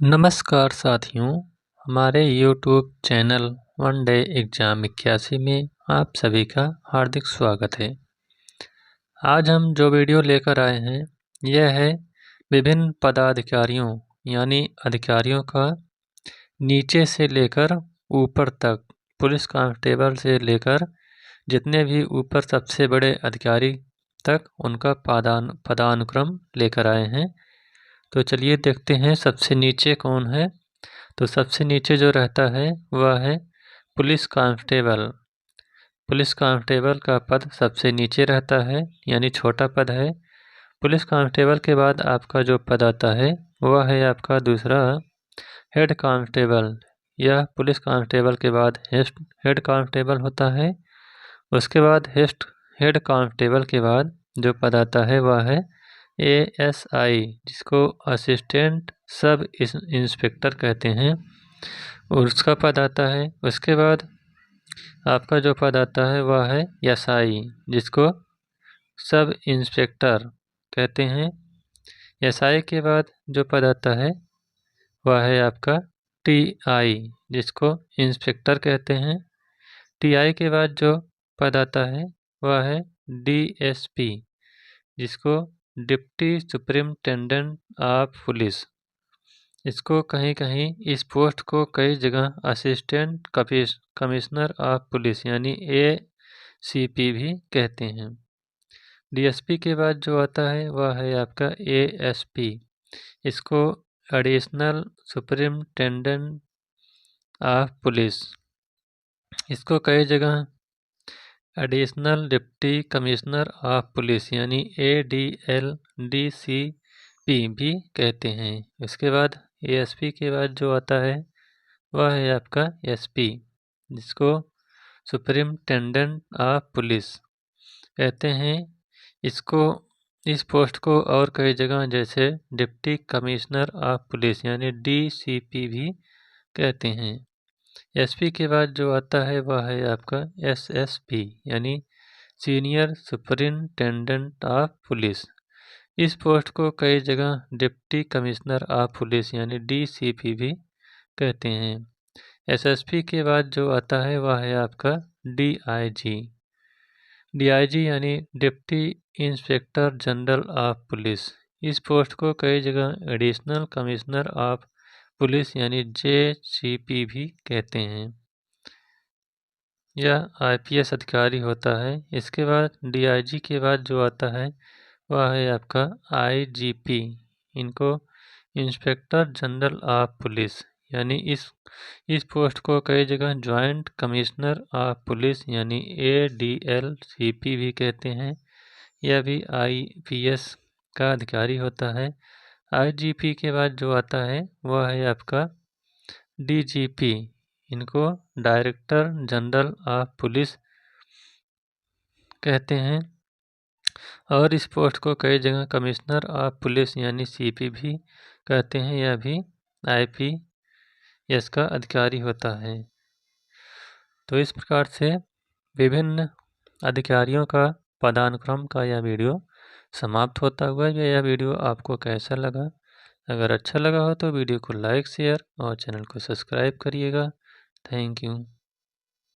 नमस्कार साथियों, हमारे YouTube channel one day exam 81 में आप सभी का हार्दिक स्वागत है। आज हम जो वीडियो लेकर आए हैं यह है विभिन्न पदाधिकारियों यानी अधिकारियों का नीचे से लेकर ऊपर तक, पुलिस कांस्टेबल से लेकर जितने भी ऊपर सबसे बड़े अधिकारी तक उनका पदानुक्रम लेकर आए हैं। तो चलिए देखते हैं सबसे नीचे कौन है। तो सबसे नीचे जो रहता है वह है पुलिस कांस्टेबल। पुलिस कांस्टेबल का पद सबसे नीचे रहता है, यानी छोटा पद है। पुलिस कांस्टेबल के बाद आपका जो पद आता है वह है आपका दूसरा हेड कांस्टेबल। यह पुलिस कांस्टेबल के बाद हेड कांस्टेबल होता है। उसके बाद हेड कांस्टेबल के बाद जो पद आता है वह है ASI, जिसको असिस्टेंट सब इंस्पेक्टर कहते हैं, और उसका पद आता है। उसके बाद आपका जो पद आता है वह है SI, जिसको सब इंस्पेक्टर कहते हैं। SI के बाद जो पद आता है वह है आपका TI, जिसको इंस्पेक्टर कहते हैं। TI के बाद जो पद आता है वह है DSP, जिसको डिप्टी सुपरिटेंडेंट ऑफ पुलिस। इसको कहीं कहीं इस पोस्ट को कई जगह असिस्टेंट कमिश्नर ऑफ पुलिस यानी ACP भी कहते हैं। DSP के बाद जो आता है वह है आपका ASP, इसको एडिशनल सुपरिटेंडेंट ऑफ पुलिस। इसको कई जगह additional deputy commissioner of police यानी ADLDCP भी कहते हैं। इसके बाद ASP के बाद जो आता है वह है आपका SP, जिसको सुपरिटेंडेंट ऑफ पुलिस कहते हैं। इस पोस्ट को और कई जगह जैसे डिप्टी कमिश्नर ऑफ पुलिस यानी DCP भी कहते हैं। SP के बाद जो आता है वह है आपका SSP यानी सीनियर सुपरिटेंडेंट ऑफ पुलिस। इस पोस्ट को कई जगह डिप्टी कमिश्नर ऑफ पुलिस यानी DCP भी कहते हैं। SSP के बाद जो आता है वह है आपका DIG। DIG यानी deputy inspector general of police. इस पोस्ट को कई जगह एडिशनल कमिश्नर ऑफ पुलिस यानी JCP भी कहते हैं। यह IPS अधिकारी होता है। इसके बाद DIG के बाद जो आता है वह है आपका IGP। इनको इंस्पेक्टर जनरल ऑफ पुलिस यानी इस पोस्ट को कई जगह जॉइंट कमिश्नर ऑफ पुलिस यानी ADLCP भी कहते हैं। यह भी IPS का अधिकारी होता है। IGP के बाद जो आता है वह है आपका DGP। इनको डायरेक्टर जनरल ऑफ पुलिस कहते हैं, और इस पोस्ट को कई जगह कमिश्नर ऑफ पुलिस यानी CP भी कहते हैं। यह भी IPS का अधिकारी होता है। तो इस प्रकार से विभिन्न अधिकारियों का पदानुक्रम का यह वीडियो समाप्त होता हुआ। यह वीडियो आपको कैसा लगा? अगर अच्छा लगा हो तो वीडियो को लाइक, शेयर और चैनल को सब्सक्राइब करिएगा। Thank you.